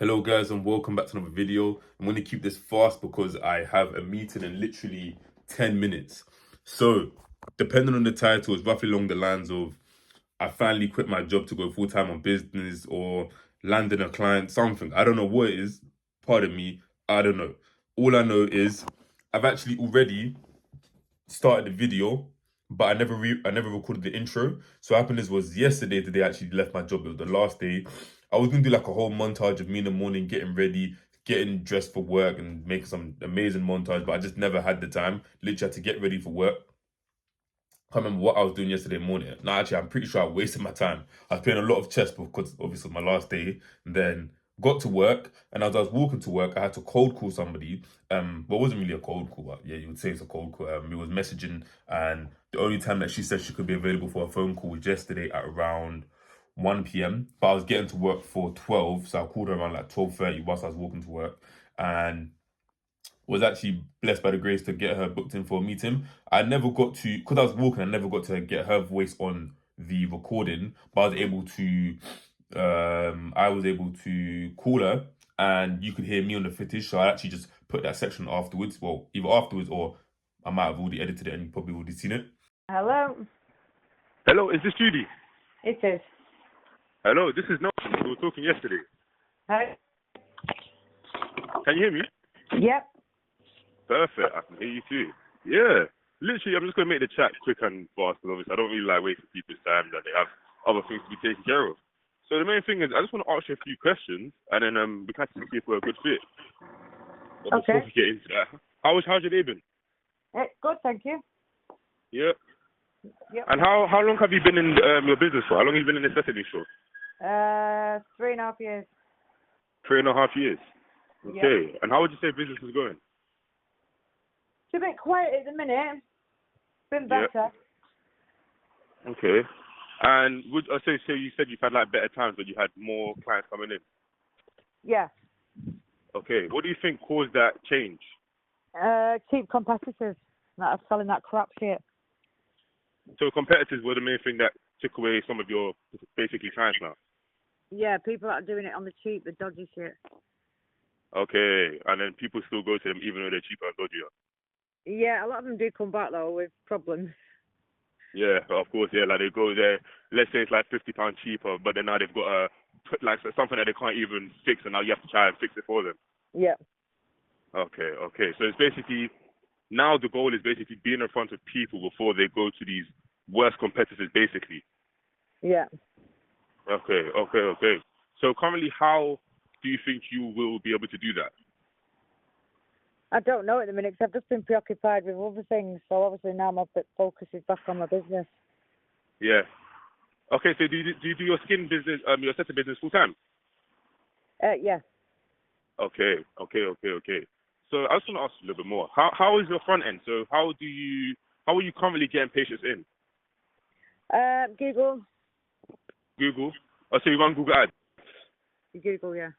Hello guys and welcome back to another video. I'm going to keep this fast because I have a meeting in literally 10 minutes. So, depending on the title, it's roughly along the lines of I finally quit my job to go full-time on business or landing a client, something. I don't know what it is. Pardon me. I don't know. All I know is I've actually already started the video, but I never recorded the intro. So what happened was yesterday the day I actually left my job. It was the last day. I was gonna do like a whole montage of me in the morning, getting ready, getting dressed for work, and make some amazing montage. But I just never had the time. Literally had to get ready for work. Can't remember what I was doing yesterday morning. No, actually, I'm pretty sure I wasted my time. I was playing a lot of chess because obviously it was my last day. And then got to work, and as I was walking to work, I had to cold call somebody. But it wasn't really a cold call, but yeah, you would say it's a cold call. It was messaging, and the only time that she said she could be available for a phone call was yesterday at around 1 p.m. But I was getting to work for 12, so I called her around like 12:30 whilst I was walking to work, and was actually blessed by the grace to get her booked in for a meeting. I never got to, because I was walking, I never got to get her voice on the recording, but I was able to call her and you could hear me on the footage. So I actually just put that section afterwards. Well, either afterwards or I might have already edited it and you probably already seen it. Hello, Hello, is this Judy? it is. Hello, this is Nelson. We were talking yesterday. Hi. Can you hear me? Yep. Perfect. I can hear you too. Yeah. Literally, I'm just going to make the chat quick and fast because obviously I don't really like wasting people's time that they have other things to be taken care of. So the main thing is I just want to ask you a few questions and then we can see if we're a good fit. But before Okay. we get into that, how's your day been? Good, thank you. Yeah. Yep. And how long have you been in your business for? How long have you been in this setting for? 3.5 years. 3.5 years. Yep. Okay. And how would you say business is going? It's a bit quiet at the minute. Been better. Okay. And would I say so? You said you've had like better times, but you had more clients coming in. Yeah. Okay. What do you think caused that change? Cheap competitors that are selling that crap shit. So competitors were the main thing that took away some of your basically clients now. Yeah, people that are doing it on the cheap, the dodgy shit. Okay. And then people still go to them even though they're cheaper and dodgier. Yeah, a lot of them do come back though with problems. Yeah, of course. Yeah, like they go there. Let's say it's like £50 cheaper, but then now they've got to put like something that they can't even fix, and now you have to try and fix it for them. Yeah. Okay. So it's basically now the goal is basically being in front of people before they go to these worst competitors, basically. Yeah. Okay. So currently, how do you think you will be able to do that? I don't know at the minute because I've just been preoccupied with other things. So obviously now my focus is back on my business. Yeah. Okay. So do you do your skin business, your setting business full time? Yeah. Okay. So I just want to ask you a little bit more. How is your front end? So how are you currently getting patients in? Google. Google. Oh, so you run Google Ads. Google, yeah.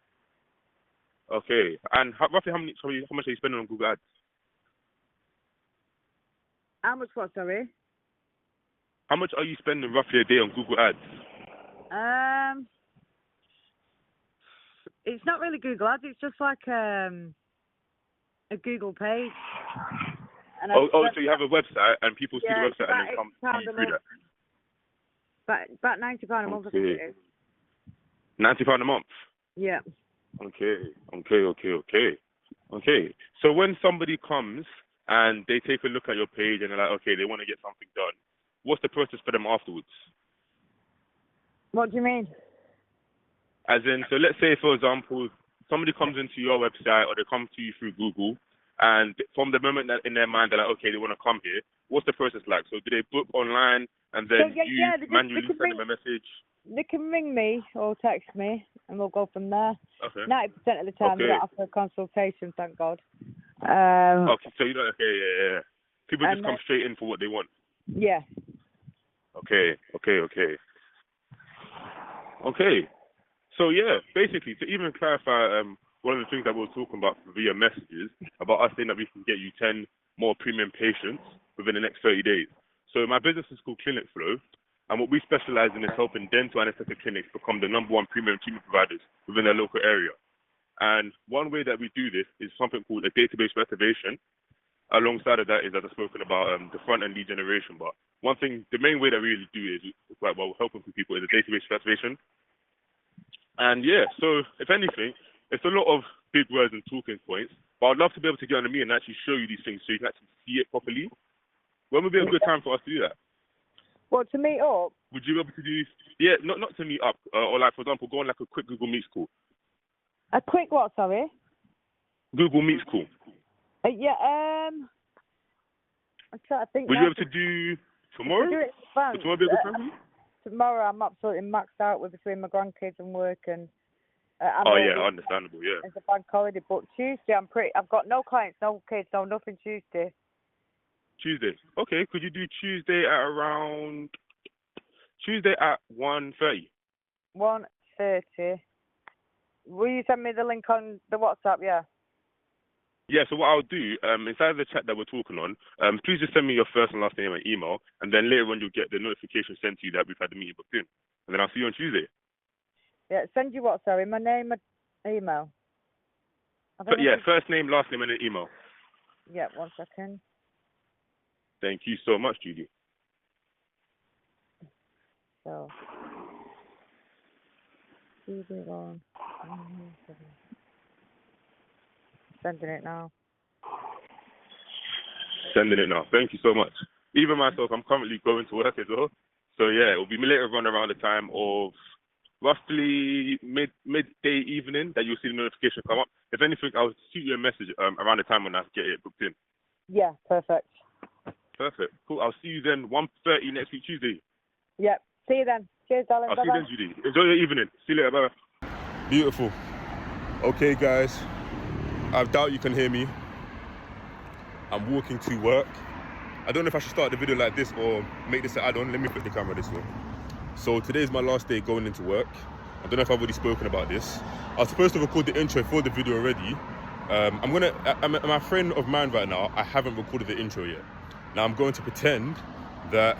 Okay. And roughly how much are you spending on Google Ads? How much what, sorry? How much are you spending roughly a day on Google Ads? It's not really Google Ads. It's just like a Google page. And So you have a website and people see the website and then come to you through that. About £90 a month, I think it is. £90 a month. Yeah. Okay. So when somebody comes and they take a look at your page and they're like, okay, they want to get something done, what's the process for them afterwards? What do you mean? As in, so let's say, for example, somebody comes into your website or they come to you through Google, and from the moment that in their mind they're like, okay, they want to come here, what's the process like? So do they book online and then manually send them a message? They can ring me or text me and we'll go from there. Okay. 90% of the time they don't offer a consultation, thank God. Okay, so you know, yeah. People just come straight in for what they want. Yeah. Okay. So yeah, basically to even clarify, one of the things that we were talking about via messages about us saying that we can get you 10 more premium patients within the next 30 days. So my business is called Clinic Flow, and what we specialize in is helping dental and aesthetic clinics become the #1 premium treatment providers within their local area. And one way that we do this is something called a database reservation. Alongside of that is, as I've spoken about, the front end lead generation. But one thing, the main way that we really do is quite well helping people is a database reservation. And yeah, so if anything, it's a lot of big words and talking points. But I'd love to be able to get on me and actually show you these things so you can actually see it properly. When would be a good time for us to do that? What, to meet up? Would you be able to do? Yeah, not to meet up, or like, for example, go on like a quick Google Meets call. A quick what, sorry? Google Meets call. Yeah, I'm trying to think. Would now. you be able to do tomorrow? Do it in advance. Would tomorrow be a good time for you? Tomorrow I'm absolutely maxed out with between my grandkids and work, and Oh yeah, understandable. Yeah. it's a bank holiday. But Tuesday I've got no clients, no kids, no nothing Tuesday. Tuesday. Okay, could you do Tuesday at 1:30? 1:30. Will you send me the link on the WhatsApp? Yeah. Yeah, so what I'll do, inside the chat that we're talking on, please just send me your first and last name and email, and then later on you'll get the notification sent to you that we've had the meeting booked in. And then I'll see you on Tuesday. Yeah, send you what, sorry? My name and email. But yeah, first name, last name, and an email. Yeah, 1 second. Thank you so much, Judy. So, CD1. Sending it now. Sending it now. Thank you so much. Even myself, I'm currently going to work as well. So yeah, it will be later on around the time of roughly midday evening that you'll see the notification come up. If anything, I'll shoot you a message around the time when I get it booked in. Yeah, perfect. Perfect. Cool. I'll see you then 1:30 next week, Tuesday. Yep. See you then. Cheers, darling. I'll Bye-bye. see you then, Judy. Enjoy your evening. See you later. Bye. Beautiful. Okay, guys. I doubt you can hear me. I'm walking to work. I don't know if I should start the video like this or make this an add-on. Let me put the camera this way. So today's my last day going into work. I don't know if I've already spoken about this. I was supposed to record the intro for the video already. I'm a friend of mine right now. I haven't recorded the intro yet. Now I'm going to pretend that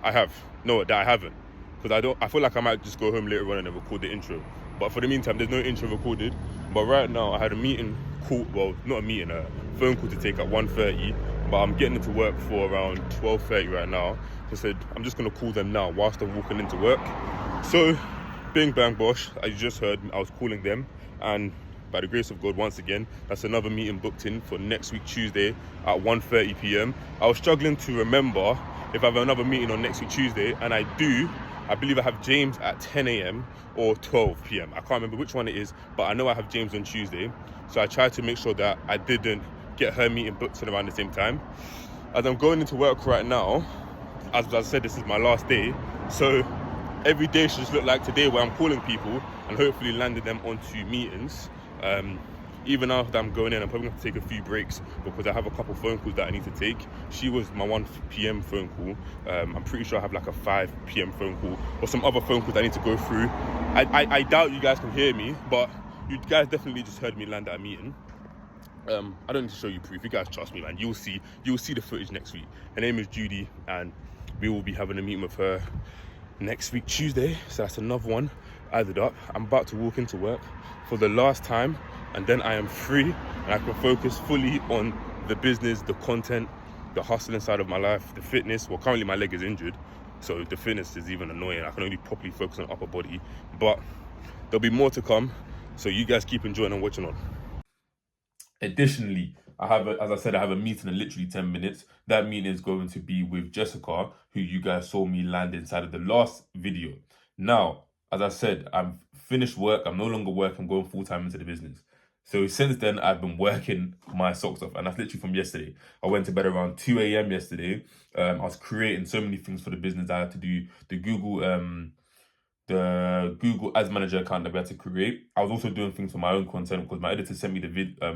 I have. No, that I haven't. Because I feel like I might just go home later on and then record the intro. But for the meantime, there's no intro recorded. But right now, I had a meeting call, well, not a meeting, a phone call to take at 1:30. But I'm getting into work for around 12:30 right now. So I said, I'm just going to call them now whilst I'm walking into work. So, bing, bang, bosh, as you just heard, I was calling them. And by the grace of God, once again, that's another meeting booked in for next week, Tuesday at 1:30 p.m. I was struggling to remember if I have another meeting on next week, Tuesday, and I do. I believe I have James at 10 a.m. or 12 p.m. I can't remember which one it is, but I know I have James on Tuesday. So I tried to make sure that I didn't get her meeting booked in around the same time. As I'm going into work right now, as I said, this is my last day. So every day should just look like today where I'm calling people and hopefully landing them onto meetings. Even after I'm going in, I'm probably going to take a few breaks because I have a couple phone calls that I need to take. She was my 1 p.m. phone call. I'm pretty sure I have like a 5 p.m. phone call or some other phone calls that I need to go through. I doubt you guys can hear me, but you guys definitely just heard me land at a meeting. I don't need to show you proof. You guys trust me, man. You'll see the footage next week. Her name is Judy, and we will be having a meeting with her next week, Tuesday. So that's another one added up. I'm about to walk into work for the last time, and then I am free and I can focus fully on the business, the content, the hustling side of my life, the fitness. Well, currently my leg is injured, so the fitness is even annoying. I can only properly focus on upper body, but there'll be more to come. So you guys keep enjoying and watching on. Additionally, as I said, I have a meeting in literally 10 minutes. That meeting is going to be with Jessica, who you guys saw me land inside of the last video. Now, as I said, I've finished work. I'm no longer working. I'm going full-time into the business. So since then, I've been working my socks off, and that's literally from yesterday. I went to bed around 2 a.m. yesterday. I was creating so many things for the business. I had to do the Google Ads Manager account that we had to create. I was also doing things for my own content because my editor sent me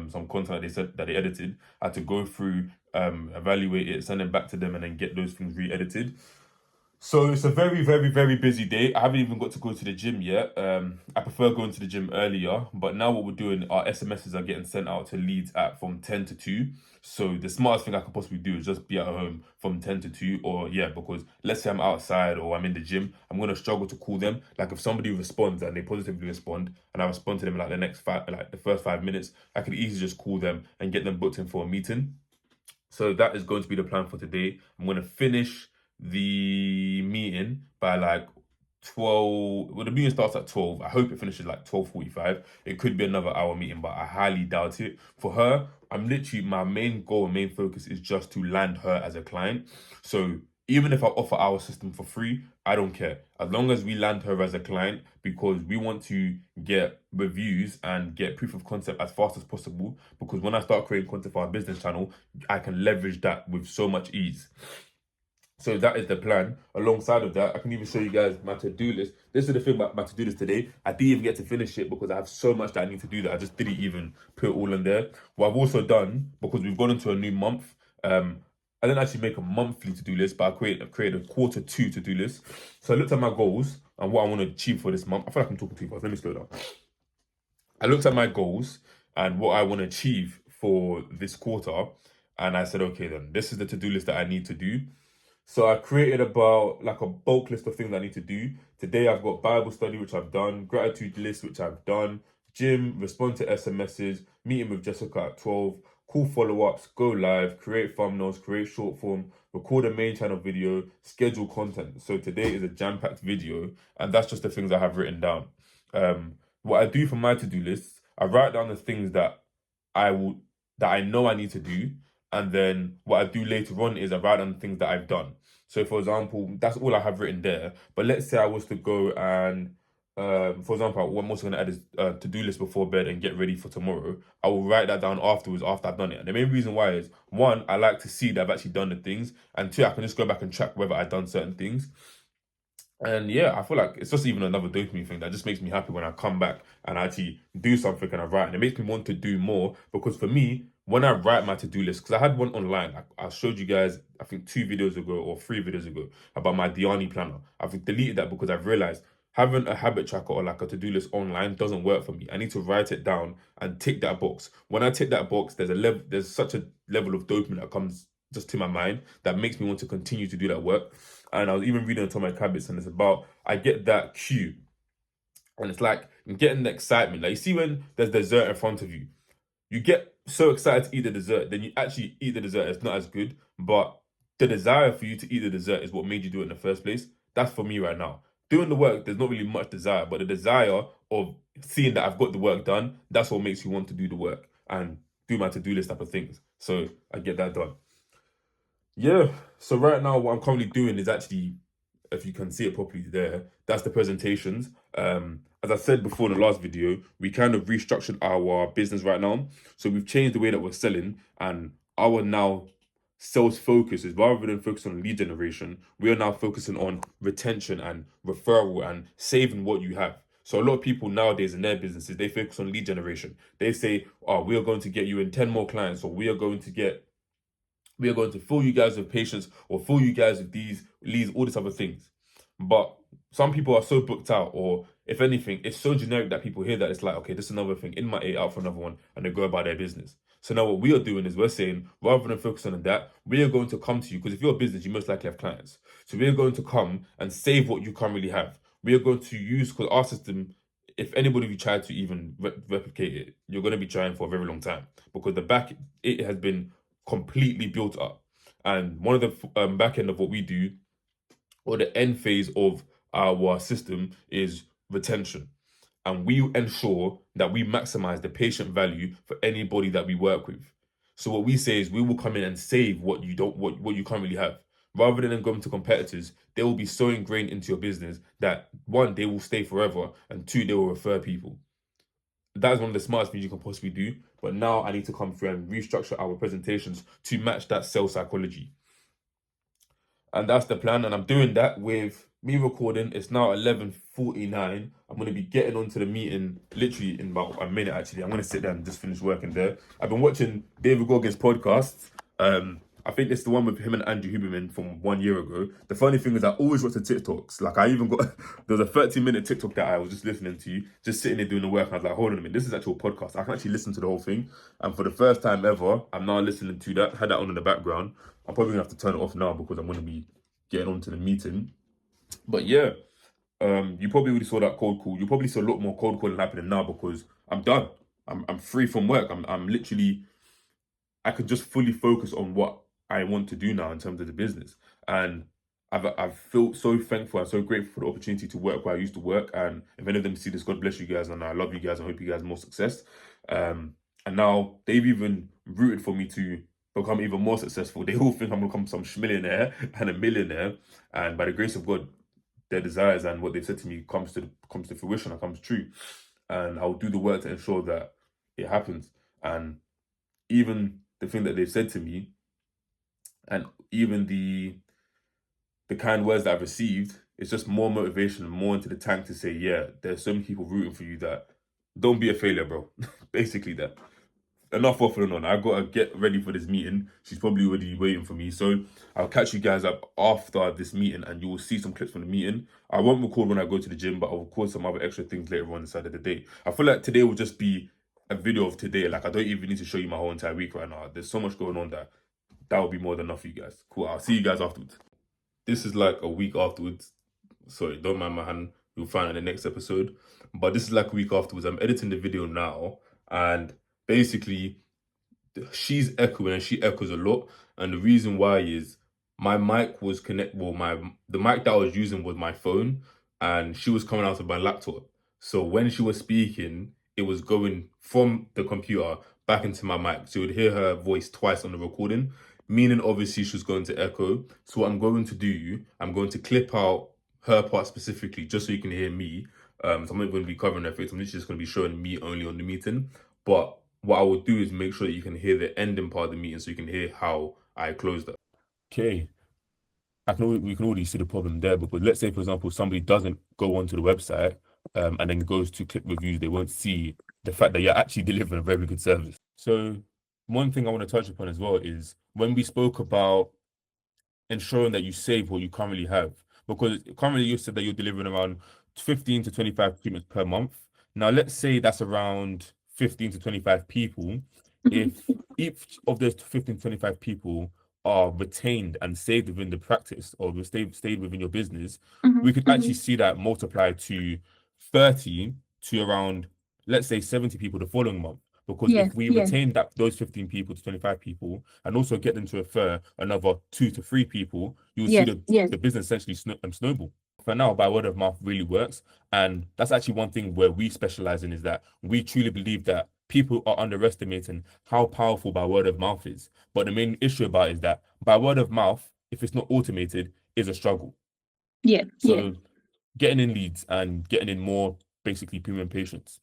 some content that they said that they edited. I had to go through, evaluate it, send it back to them, and then get those things re-edited. So it's a very, very, very busy day. I haven't even got to go to the gym yet. I prefer going to the gym earlier, but now what we're doing, our SMSs are getting sent out to Leeds at from 10 to 2. So the smartest thing I could possibly do is just be at home from 10 to 2, or yeah, because let's say I'm outside or I'm in the gym, I'm gonna struggle to call them. Like if somebody responds and they positively respond and I respond to them in like the first 5 minutes, I could easily just call them and get them booked in for a meeting. So that is going to be the plan for today. I'm going to finish the meeting by like 12. Well, the meeting starts at 12. I hope it finishes like 12:45. It could be another hour meeting, but I highly doubt it. For her, I'm literally, my main goal and main focus is just to land her as a client. So even if I offer our system for free, I don't care. As long as we land her as a client, because we want to get reviews and get proof of concept as fast as possible. Because when I start creating content for our business channel, I can leverage that with so much ease. So that is the plan. Alongside of that, I can even show you guys my to-do list. This is the thing about my to-do list today. I didn't even get to finish it because I have so much that I need to do that I just didn't even put it all in there. What I've also done, because we've gone into a new month, I didn't actually make a monthly to-do list, but I created a quarter two to-do list. So I looked at my goals and what I want to achieve for this month. I feel like I'm talking too fast. Let me slow down. I looked at my goals and what I want to achieve for this quarter, and I said, okay, then this is the to-do list that I need to do. So I created about like a bulk list of things I need to do. Today I've got Bible study, which I've done, gratitude list, which I've done, gym, respond to SMSs, meeting with Jessica at 12, call follow-ups, go live, create thumbnails, create short form, record a main channel video, schedule content. So today is a jam-packed video, and that's just the things I have written down. What I do for my to-do list, I write down the things that I know I need to do, and then what I do later on is I write down the things that I've done. So, for example, that's all I have written there. But let's say I was to go and, for example, what I'm also going to add is to-do list before bed and get ready for tomorrow. I will write that down afterwards after I've done it. And the main reason why is, one, I like to see that I've actually done the things. And two, I can just go back and track whether I've done certain things. And yeah, I feel like it's just even another dopamine thing that just makes me happy when I come back and I actually do something and I write. And it makes me want to do more because for me, when I write my to-do list, because I had one online, I showed you guys, I think 2 videos ago or 3 videos ago about my Diani planner. I've deleted that because I've realized having a habit tracker or like a to-do list online doesn't work for me. I need to write it down and tick that box. When I tick that box, there's such a level of dopamine that comes just to my mind that makes me want to continue to do that work. And I was even reading Atomic Habits, and it's about, I get that cue. And it's like getting the excitement. Like you see when there's dessert in front of you, you get so excited to eat the dessert, then you actually eat the dessert. It's not as good, but the desire for you to eat the dessert is what made you do it in the first place. That's for me right now. Doing the work, there's not really much desire, but the desire of seeing that I've got the work done, that's what makes you want to do the work and do my to-do list type of things. So I get that done. Yeah, so right now what I'm currently doing is actually, if you can see it properly there, that's the presentations. As I said before in the last video, we kind of restructured our business right now. So we've changed the way that we're selling, and our now sales focus is, rather than focus on lead generation, we are now focusing on retention and referral and saving what you have. So a lot of people nowadays in their businesses, they focus on lead generation. They say, oh, we are going to get you in 10 more clients, or we are going to fill you guys with patients or fill you guys with these leads, all these other things. But some people are so booked out, or if anything, it's so generic that people hear that it's like, okay, this is another thing, in my eight, out for another one, and they go about their business. So now what we are doing is we're saying, rather than focusing on that, we are going to come to you, because if you're a business, you most likely have clients. So we are going to come and save what you currently have. We are going to use, because our system, if anybody you try to even replicate it, you're going to be trying for a very long time, because it has been completely built up. And one of the back end of what we do, or the end phase of our system, is retention. And we ensure that we maximize the patient value for anybody that we work with. So what we say is we will come in and save what you currently have. Rather than going to competitors, they will be so ingrained into your business that, one, they will stay forever, and two, they will refer people. That is one of the smartest things you can possibly do. But now I need to come through and restructure our presentations to match that sales psychology. And that's the plan. And I'm doing that with me recording. It's now 11:49. I'm going to be getting onto the meeting literally in about a minute, actually. I'm going to sit down and just finish working there. I've been watching David Goggins' podcasts. I've I think it's the one with him and Andrew Huberman from 1 year ago. The funny thing is I always watch the TikToks. Like I even got there was a 30-minute TikTok that I was just listening to, just sitting there doing the work. And I was like, hold on a minute, this is actual podcast. I can actually listen to the whole thing. And for the first time ever, I'm now listening to that. Had that on in the background. I'm probably gonna have to turn it off now because I'm gonna be getting on to the meeting. But yeah, you probably already saw that cold call. You probably saw a lot more cold calling happening now because I'm done. I'm free from work. I'm literally, I can just fully focus on what I want to do now in terms of the business. And I've felt so thankful and so grateful for the opportunity to work where I used to work. And if any of them see this, God bless you guys, and I love you guys and hope you guys more success. And now they've even rooted for me to become even more successful. They all think I'm gonna become some schmillionaire and a millionaire. And by the grace of God, their desires and what they've said to me comes to fruition and comes true. And I'll do the work to ensure that it happens. And even the thing that they've said to me, and even the kind words that I've received, it's just more motivation and more into the tank to say, yeah, there's so many people rooting for you that don't be a failure, bro. Basically that. Enough waffling on. I gotta get ready for this meeting. She's probably already waiting for me. So I'll catch you guys up after this meeting and you will see some clips from the meeting. I won't record when I go to the gym, but I'll record some other extra things later on inside of the day. I feel like today will just be a video of today. Like I don't even need to show you my whole entire week right now. There's so much going on that will be more than enough for you guys. Cool. I'll see you guys afterwards. This is like a week afterwards. Sorry, don't mind my hand. You'll find it in the next episode. But this is like a week afterwards. I'm editing the video now. And basically, she's echoing and she echoes a lot. And the reason why is my mic was the mic that I was using was my phone. And she was coming out of my laptop. So when she was speaking, it was going from the computer back into my mic. So you would hear her voice twice on the recording, meaning obviously she's going to echo. So what I'm going to do, I'm going to clip out her part specifically just so you can hear me. So I'm not going to be covering her face. I'm literally just going to be showing me only on the meeting. But what I will do is make sure that you can hear the ending part of the meeting so you can hear how I closed it. Okay. We can already see the problem there because let's say, for example, somebody doesn't go onto the website and then goes to click reviews, they won't see the fact that you're actually delivering a very good service. So one thing I want to touch upon as well is when we spoke about ensuring that you save what you currently have, because currently you said that you're delivering around 15 to 25 treatments per month. Now, let's say that's around 15 to 25 people. If each of those 15 to 25 people are retained and stayed within the practice or stayed within your business, we could actually see that multiply to 30 to around, let's say 70 people the following month. Because if we retain those 15 people to 25 people and also get them to refer another 2 to 3 people, you will see the business essentially snowball. For now, by word of mouth really works. And that's actually one thing where we specialize in, is that we truly believe that people are underestimating how powerful by word of mouth is. But the main issue about it is that by word of mouth, if it's not automated, is a struggle. So getting in leads and getting in more basically premium patients.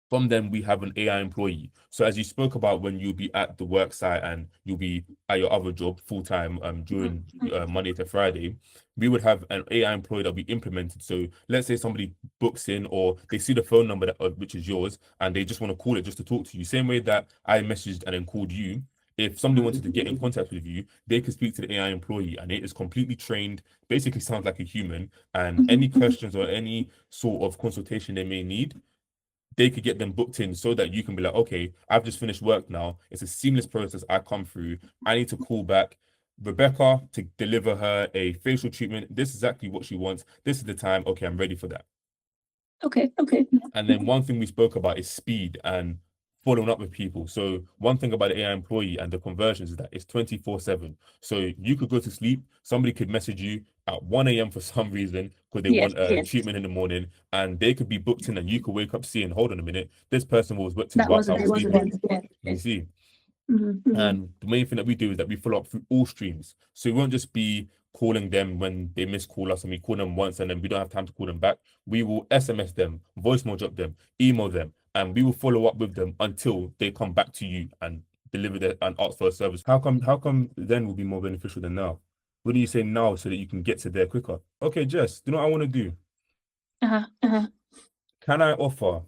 From them, we have an AI employee. So as you spoke about, when you'll be at the work site and you'll be at your other job full-time during Monday to Friday, we would have an AI employee that we implemented. So let's say somebody books in or they see the phone number which is yours and they just want to call it just to talk to you. Same way that I messaged and then called you. If somebody wanted to get in contact with you, they could speak to the AI employee and it is completely trained, basically sounds like a human. And any questions or any sort of consultation they may need, they could get them booked in so that you can be like, okay, I've just finished work now. It's a seamless process I come through. I need to call back Rebecca to deliver her a facial treatment. This is exactly what she wants. This is the time. Okay, I'm ready for that. Okay. And then one thing we spoke about is speed and following up with people. So one thing about the AI employee and the conversions is that it's 24/7. So you could go to sleep, somebody could message you at 1 a.m. for some reason because they want a treatment in the morning, and they could be booked in and you could wake up seeing, hold on a minute, this person was booked in whilst I was sleeping. You see? And the main thing that we do is that we follow up through all streams. So we won't just be calling them when they miss call us and we call them once and then we don't have time to call them back. We will SMS them, voicemail drop them, email them, and we will follow up with them until they come back to you and deliver and ask for a service. How come then will be more beneficial than now? What do you say now so that you can get to there quicker? Okay, Jess, do you know what I want to do? Can I offer?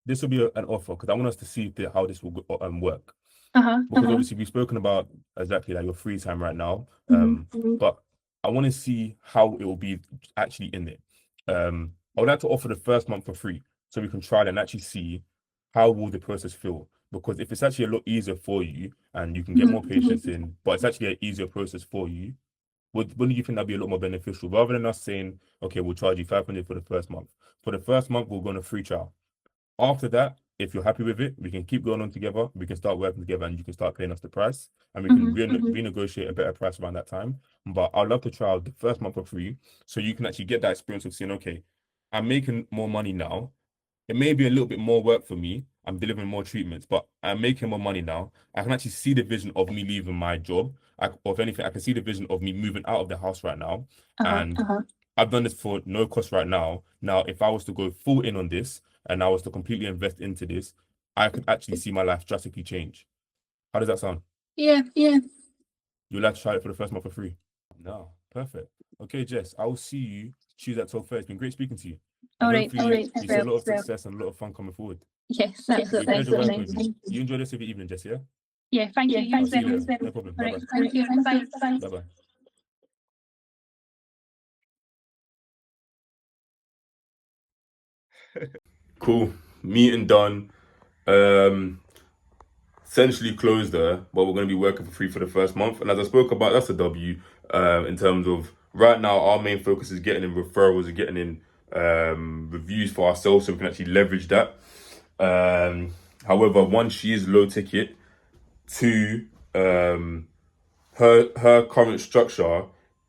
This will be an offer because I want us to see how this will work. because obviously we've spoken about exactly like your free time right now. But I want to see how it will be actually in it. I would like to offer the first month for free so we can try it and actually see how will the process feel. Because if it's actually a lot easier for you and you can get more patients in, but it's actually an easier process for you, wouldn't you think that'd be a lot more beneficial rather than us saying, okay, we'll charge you 500 for the first month. For the first month, we'll go on a free trial. After that, if you're happy with it, we can keep going on together. We can start working together, and you can start paying us the price, and we can renegotiate a better price around that time. But I'd love to trial the first month for free, so you can actually get that experience of seeing, okay, I'm making more money now. It may be a little bit more work for me. I'm delivering more treatments, but I'm making more money now. I can actually see the vision of me leaving my job. Or if anything, I can see the vision of me moving out of the house right now. And I've done this for no cost right now. Now, if I was to go full in on this and I was to completely invest into this, I could actually see my life drastically change. How does that sound? Yeah. You'd like to try it for the first month for free? No, perfect. Okay, Jess, I will see you Tuesday at 12:30. It's been great speaking to you. And All right. hopefully you see a lot of success and a lot of fun coming forward. Yes, It's been a pleasure working with absolutely. you. You enjoy this of your evening, Jess, yeah? Yeah, thank you. I'll see you later. No problem. All Bye right, bye. thank you. Bye. Bye bye. Cool. Meeting done. Essentially closed there, but we're going to be working for free for the first month. And as I spoke about, that's a W. In terms of right now, our main focus is getting in referrals and getting in reviews for ourselves, so we can actually leverage that. However, one, she is low ticket. Two, her current structure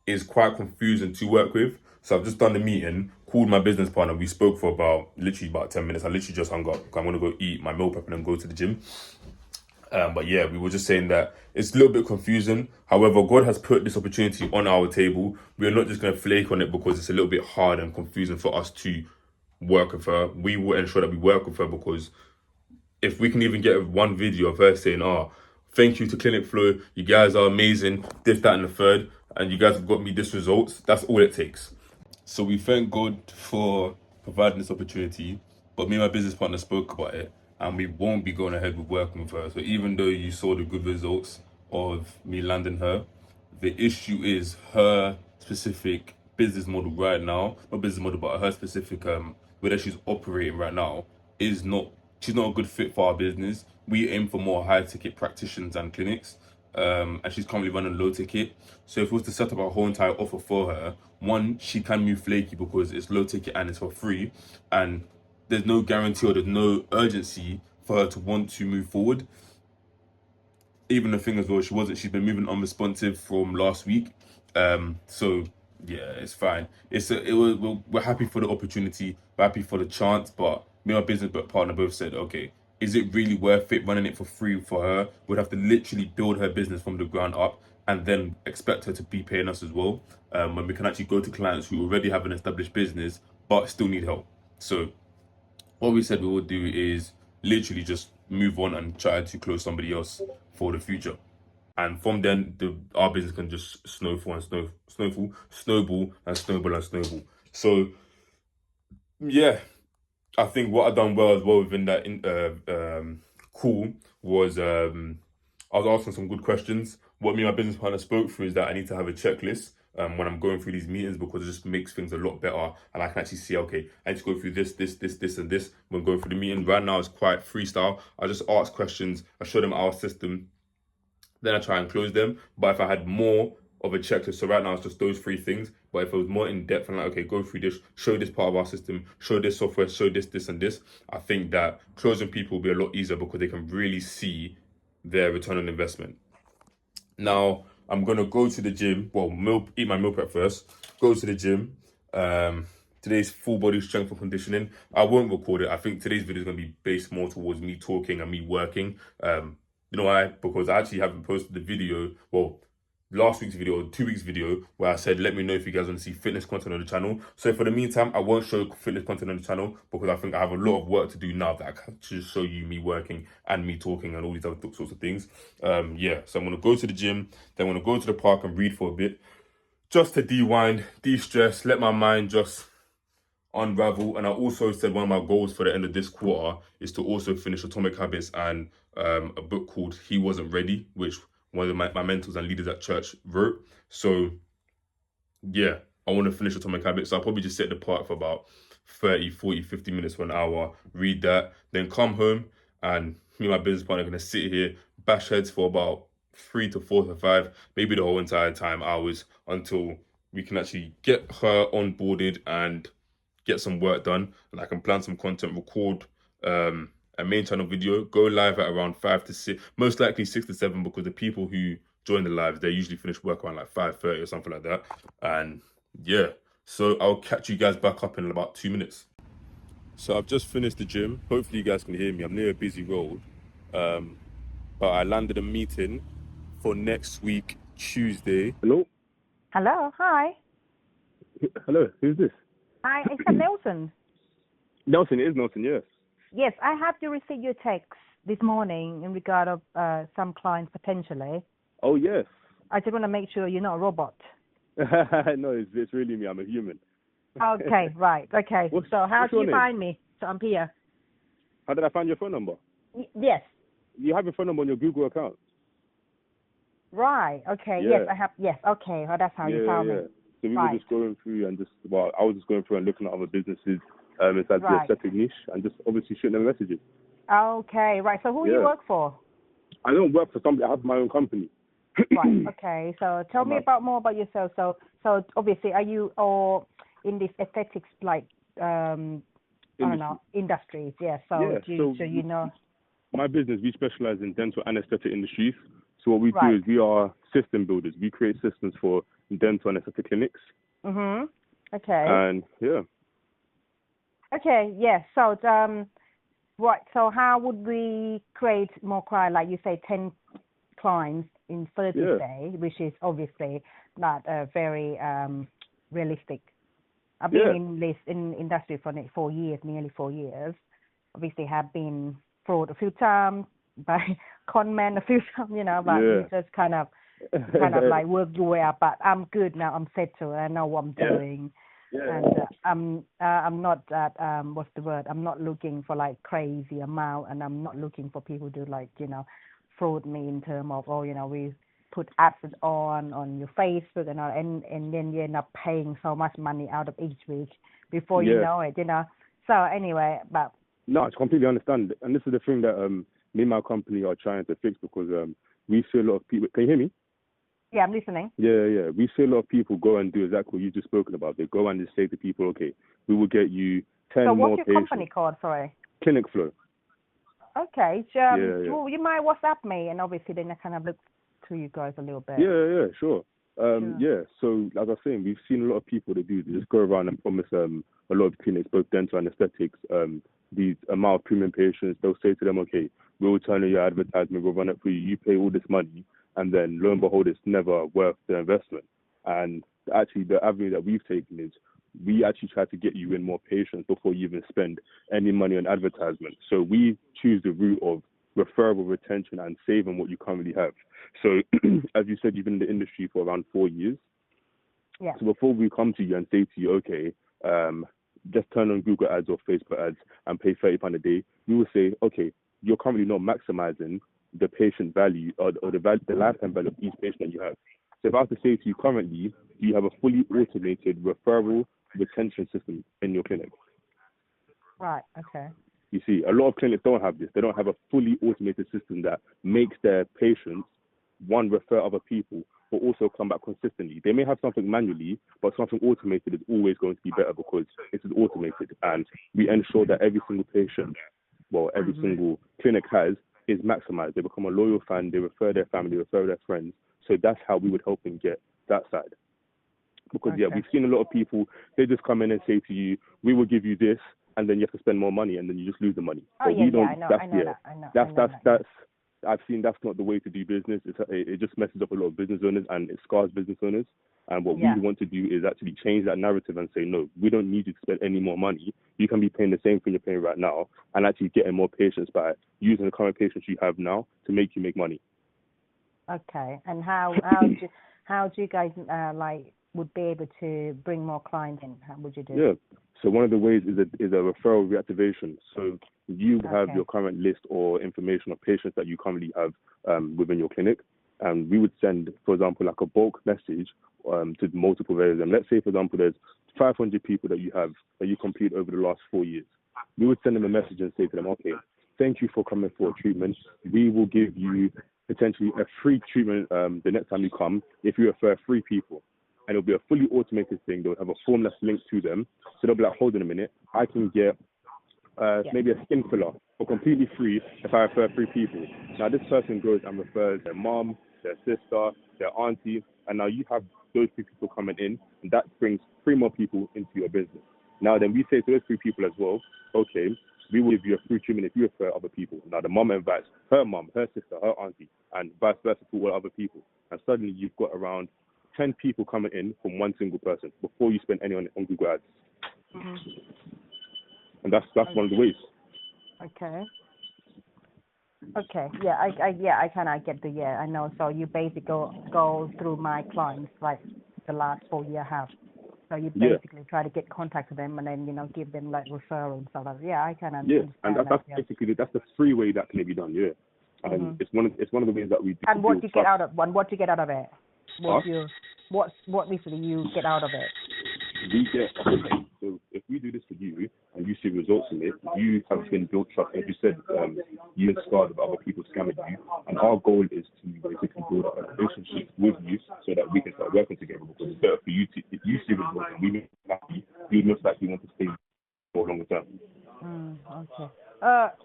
is quite confusing to work with. So I've just done the meeting, called my business partner. We spoke for literally about 10 minutes. I literally just hung up. I'm going to go eat my meal prep and then go to the gym. But yeah, we were just saying that it's a little bit confusing. However, God has put this opportunity on our table. We're not just going to flake on it because it's a little bit hard and confusing for us to work with her. We will ensure that we work with her, because if we can even get one video of her saying, thank you to Clinic Flow, you guys are amazing, this, that, and the third, and you guys have got me this results, that's all it takes. So we thank God for providing this opportunity, but me and my business partner spoke about it, and we won't be going ahead with working with her. So even though you saw the good results of me landing her, the issue is her specific business model right now, not business model, but her specific way that she's operating right now is not, she's not a good fit for our business. We aim for more high ticket practitioners and clinics. And she's currently running low ticket. So if we was to set up a whole entire offer for her, one, she can move flaky because it's low ticket and it's for free, and there's no guarantee or there's no urgency for her to want to move forward. Even the thing as well, she's been moving unresponsive from last week. So yeah, it's fine. We're happy for the opportunity, we're happy for the chance, but me and my business partner both said, okay, is it really worth it running it for free for her? We'd have to literally build her business from the ground up and then expect her to be paying us as well. When we can actually go to clients who already have an established business but still need help. So what we said we would do is literally just move on and try to close somebody else for the future. And from then, our business can just snowball and snowball. So yeah, I think what I've done well as well within that call was I was asking some good questions. What me and my business partner spoke through is that I need to have a checklist when I'm going through these meetings, because it just makes things a lot better, and I can actually see, okay, I need to go through this, and this when going through the meeting. Right now, it's quite freestyle. I just ask questions, I show them our system, then I try and close them. But if I had more of a checklist, so right now it's just those three things, but if it was more in depth and like, okay, go through this, show this part of our system, show this software, show this, and this, I think that closing people will be a lot easier because they can really see their return on investment. Now, I'm going to go to the gym. Well, eat my meal prep first. Go to the gym. Today's full body strength and conditioning. I won't record it. I think today's video is going to be based more towards me talking and me working. You know why? Because I actually haven't posted the video. Well, last week's video or 2 weeks video where I said, let me know if you guys want to see fitness content on the channel. So for the meantime, I won't show fitness content on the channel because I think I have a lot of work to do now that I can just show you me working and me talking and all these other sorts of things. Yeah, so I'm going to go to the gym, then I'm going to go to the park and read for a bit, just to de-wind, de-stress, let my mind just Unravel. And I also said one of my goals for the end of this quarter is to also finish Atomic Habits and a book called He Wasn't Ready, which one of my mentors and leaders at church wrote. So yeah, I want to finish Atomic Habits. So I'll probably just set the part for about 30, 40, 50 minutes for an hour, read that, then come home and me and my business partner are going to sit here, bash heads for about 3 to 4 to 5, maybe the whole entire time hours until we can actually get her onboarded and get some work done. And I can plan some content, record a main channel video, go live at around 5 to 6, most likely 6 to 7, because the people who join the lives, they usually finish work around like 5:30 or something like that. And yeah, so I'll catch you guys back up in about 2 minutes. So I've just finished the gym. Hopefully you guys can hear me. I'm near a busy road. But I landed a meeting for next week, Tuesday. Hello? Hello, hi. Hello, who's this? Hi, is that Nelson? Nelson, it is Nelson, yes. Yes, I have to receive your text this morning in regard of some clients potentially. Oh, yes. I just want to make sure you're not a robot. No, it's really me. I'm a human. Okay, right, okay. What's So how do your you name? find me? So I'm here. How did I find your phone number? Yes. You have your phone number on your Google account. Right, okay, Yeah. yes, I have, yes, okay, well, that's how you found me. So we Right. were just going through and I was just going through and looking at other businesses inside the Right. aesthetic niche and just obviously shooting them messages. Okay, right, so who you Yeah. work for? I don't work for somebody. I have my own company. Right, okay, so tell me more about yourself. So obviously, are you all in this aesthetics, like, I don't know, industries, yeah, so you know. My business, we specialize in dental and aesthetic industries. So what we do Right. is we are system builders. We create systems for dental and aesthetic clinics. Mhm. Okay. And yeah. Okay. Yeah. So right. So how would we create more clients? Like you say, 10 clients in 30 days, which is obviously not very realistic. I've been in this industry for nearly 4 years. Obviously, have been fraud a few times, by con men a few times, but you just kind of like work your way up. But I'm good now. I'm settled. I know what I'm doing. And I'm not that what's the word? I'm not looking for like crazy amount, and I'm not looking for people to like fraud me in terms of we put ads on your Facebook and then you end up paying so much money out of each week before you know it. So anyway, but no, I completely understand, and this is the thing that me and my company are trying to fix, because we see a lot of people. Can you hear me? Yeah, I'm listening. Yeah. We see a lot of people go and do exactly what you just spoken about. They go and just say to people, okay, we will get you 10 so more what's your patients. company called? Sorry. Clinic Flow. Okay. So you might WhatsApp me, and obviously then I kind of look to you guys a little bit. Yeah, sure. Yeah, so as I was saying, we've seen a lot of people that do. They just go around and promise a lot of clinics, both dental and aesthetics, these amount of premium patients. They'll say to them, okay, we'll turn on your advertisement, we'll run it for you, you pay all this money, and then lo and behold, it's never worth the investment. And actually, the avenue that we've taken is we actually try to get you in more patients before you even spend any money on advertisement. So we choose the route of referral, retention, and saving what you currently have. So, as you said, you've been in the industry for around 4 years. Yeah. So before we come to you and say to you, okay, just turn on Google ads or Facebook ads and pay £30 a day, we will say, okay, you're currently not maximizing the patient value or the lifetime value of each patient that you have. So if I was to say to you currently, do you have a fully automated referral retention system in your clinic? Right, okay. You see, a lot of clinics don't have this. They don't have a fully automated system that makes their patients, one, refer other people, but also come back consistently. They may have something manually, but something automated is always going to be better because it is automated. And we ensure that every single patient, every single clinic is maximized. They become a loyal fan, they refer their family, refer their friends. So that's how we would help them get that side. Because, we've seen a lot of people, they just come in and say to you, we will give you this, and then you have to spend more money, and then you just lose the money. Oh, I know that. I've seen that's not the way to do business. It just messes up a lot of business owners, and it scars business owners. And what we want to do is actually change that narrative and say, no, we don't need you to spend any more money. You can be paying the same thing you're paying right now and actually getting more patients by using the current patients you have now to make you make money. Okay. And how do you guys would be able to bring more clients in? How would you do? Yeah. So one of the ways is a referral reactivation. So you have your current list or information of patients that you currently have within your clinic, and we would send, for example, like a bulk message to multiple various. And let's say, for example, there's 500 people that you complete over the last 4 years. We would send them a message and say to them, okay, thank you for coming for a treatment. We will give you potentially a free treatment the next time you come if you refer 3 people. And it'll be a fully automated thing. They'll have a form that's linked to them. So they'll be like, hold on a minute, I can get maybe a skin filler for completely free if I refer 3 people. Now this person goes and refers their mom, their sister, their auntie, and now you have those 3 people coming in, and that brings 3 more people into your business. Now then we say to those 3 people as well, okay, we will give you a free treatment if you refer other people. Now the mom invites her mom, her sister, her auntie, and vice versa to all other people. And suddenly you've got around 10 people coming in from one single person before you spend any on Google Ads. Mm-hmm. And that's one of the ways. Okay. Yeah, I kind of get I know. So you basically go through my clients, like the last 4 year have. So you basically try to get contact with them and then, give them like referral and stuff like that. Yeah, I kind of understand and that's basically, that's the free way that can be done, And it's one of the ways that we do. And what do you get out of it? What basically you get out of it? We get, so if we do this for you and you see results in it, you have been built trust. As you said, you inspired of other people scamming you, and our goal is to basically build up a relationship with you so that we can start working together. Because it's better for you to, if you see results and we make you happy, we most likely want to stay for longer term. Okay.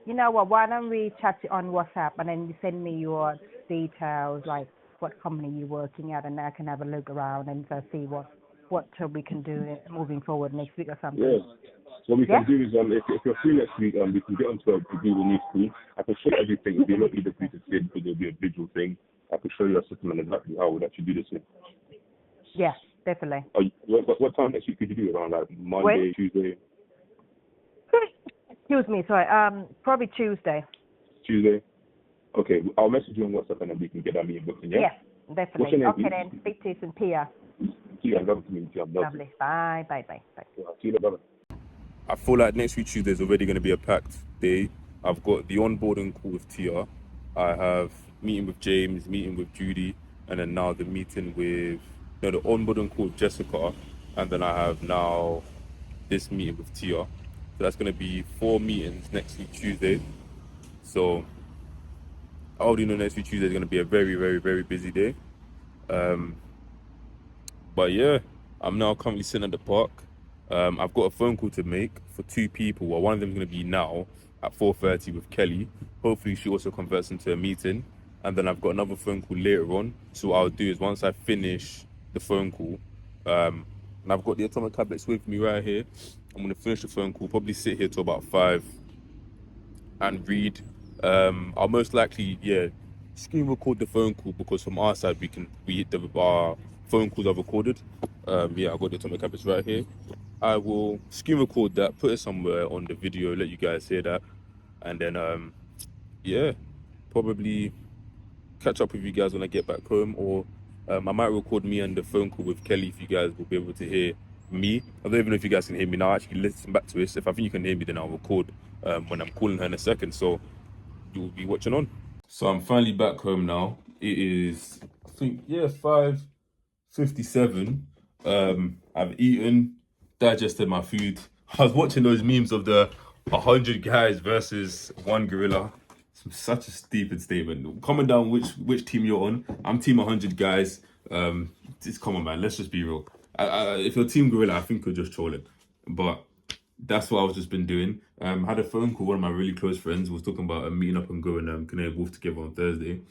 You know what? Why don't we chat on WhatsApp and then you send me your details, like what company you're working at, and I can have a look around and see what we can do moving forward next week or something. Yeah. What we can do is, if you're free next week, we can get onto a Google Meet call. I can show you everything. It'll be a lot easier for you to see because it'll be a visual thing. I can show you a system and exactly how we'd actually do this thing. Yeah, definitely. What time next week could you do? Around like Monday, Tuesday? Excuse me, sorry. Probably Tuesday. Tuesday? Okay, I'll message you on WhatsApp and then we can get that meeting booked in, yeah? Yes, definitely. What's your name, okay, please? then. Speak to you soon, Pia. Yeah, love to meet you. Lovely. Bye. Yeah, see you later, brother. I feel like next week Tuesday is already going to be a packed day. I've got the onboarding call with Tia. I have meeting with James, meeting with Judy, and then now the meeting with, the onboarding call with Jessica, and then I have now this meeting with Tia. So that's going to be 4 meetings next week Tuesday. So I already know next week Tuesday is going to be a very, very, very busy day. But yeah, I'm now currently sitting at the park. I've got a phone call to make for 2 people. Well, one of them is going to be now at 4:30 with Kelly. Hopefully she also converts into a meeting. And then I've got another phone call later on. So what I'll do is once I finish the phone call, and I've got the atomic tablets with me right here, I'm going to finish the phone call, probably sit here till about 5 and read. I'll most likely, screen record the phone call because from our side our phone calls are recorded. I've got the atomic habits right here. I will screen record that, put it somewhere on the video, let you guys hear that, and then probably catch up with you guys when I get back home, or I might record me and the phone call with Kelly if you guys will be able to hear me. I don't even know if you guys can hear me now. Actually, listen back to this. If I think you can hear me, then I'll record when I'm calling her in a second. So you will be watching on. So I'm finally back home now. It is, I think, 5:57. I've eaten, digested my food. I was watching those memes of the 100 guys versus 1 gorilla. It's such a stupid statement. Comment down which team you're on. I'm team 100 guys. Just come on, man. Let's just be real. If you're team gorilla, I think you're just trolling. But that's what I've just been doing. Had a phone call. One of my really close friends was talking about meeting up and going Canary Wharf together on Thursday.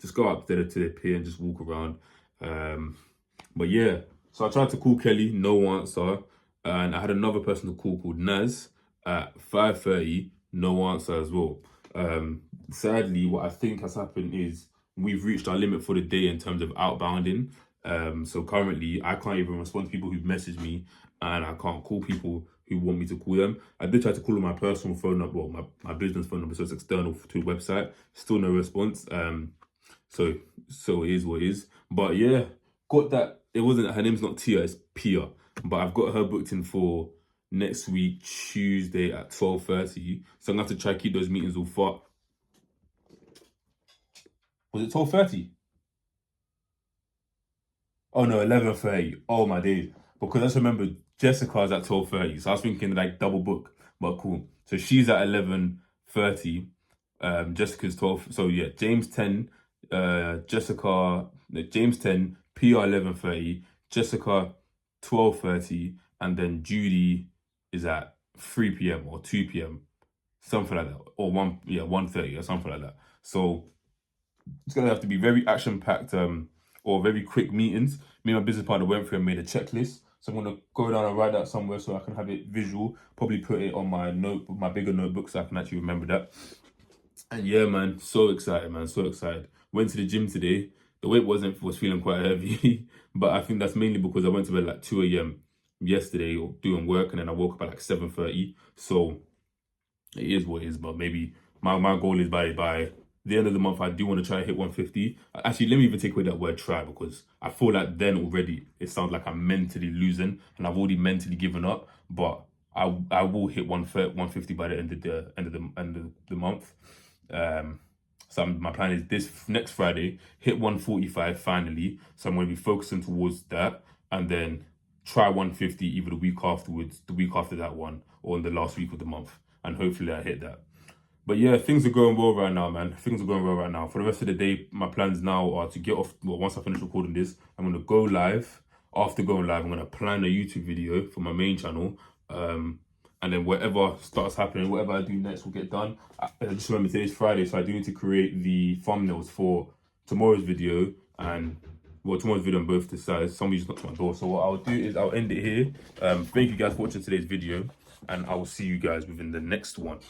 Just go up there to the pier and just walk around. But yeah, so I tried to call Kelly, no answer. And I had another person to call called Naz at 5:30, no answer as well. Sadly, what I think has happened is we've reached our limit for the day in terms of outbounding. So currently, I can't even respond to people who've messaged me, and I can't call people who want me to call them. I did try to call on my personal phone number, well, my business phone number, so it's external to the website. Still no response. So it is what it is. But yeah, got that it wasn't, her name's not Tia, it's Pia. But I've got her booked in for next week, Tuesday at 12:30. So I'm gonna have to try to keep those meetings all far. Was it 12:30? Oh no, 11:30. Oh my days. Because I just remember Jessica's at 12:30. So I was thinking like double book. But cool. So she's at 11:30. Jessica's 12. So yeah, James 10, Jessica, no, James 10, PR 11:30, Jessica 12:30, and then Judy is at 3 p.m. or 2 p.m. Something like that. Or 1:30 or something like that. So it's gonna have to be very action packed, or very quick meetings. Me and my business partner went through and made a checklist. So I'm gonna go down and write that somewhere so I can have it visual. Probably put it on my notebook, my bigger notebook, so I can actually remember that. And yeah, man, so excited, man, so excited. Went to the gym today. The weight was feeling quite heavy, but I think that's mainly because I went to bed like 2 a.m. yesterday or doing work, and then I woke up at like 7:30. So it is what it is, but maybe my goal is by the end of the month, I do want to try to hit 150. Actually, let me even take away that word try, because I feel like then already it sounds like I'm mentally losing and I've already mentally given up. But I will hit 150 by the end of the month. So my plan is this next Friday, hit 145 finally. So I'm going to be focusing towards that, and then try 150 either the week afterwards, the week after that one, or in the last week of the month. And hopefully I hit that. But yeah, things are going well right now, man. Things are going well right now. For the rest of the day, my plans now are to get off. Well, once I finish recording this, I'm going to go live. After going live, I'm going to plan a YouTube video for my main channel. And then whatever starts happening, whatever I do next will get done. I just remember today's Friday, so I do need to create the thumbnails for tomorrow's video and tomorrow's video on both the sides. Somebody just knocked on my door. So what I'll do is I'll end it here. Thank you guys for watching today's video, and I will see you guys within the next one.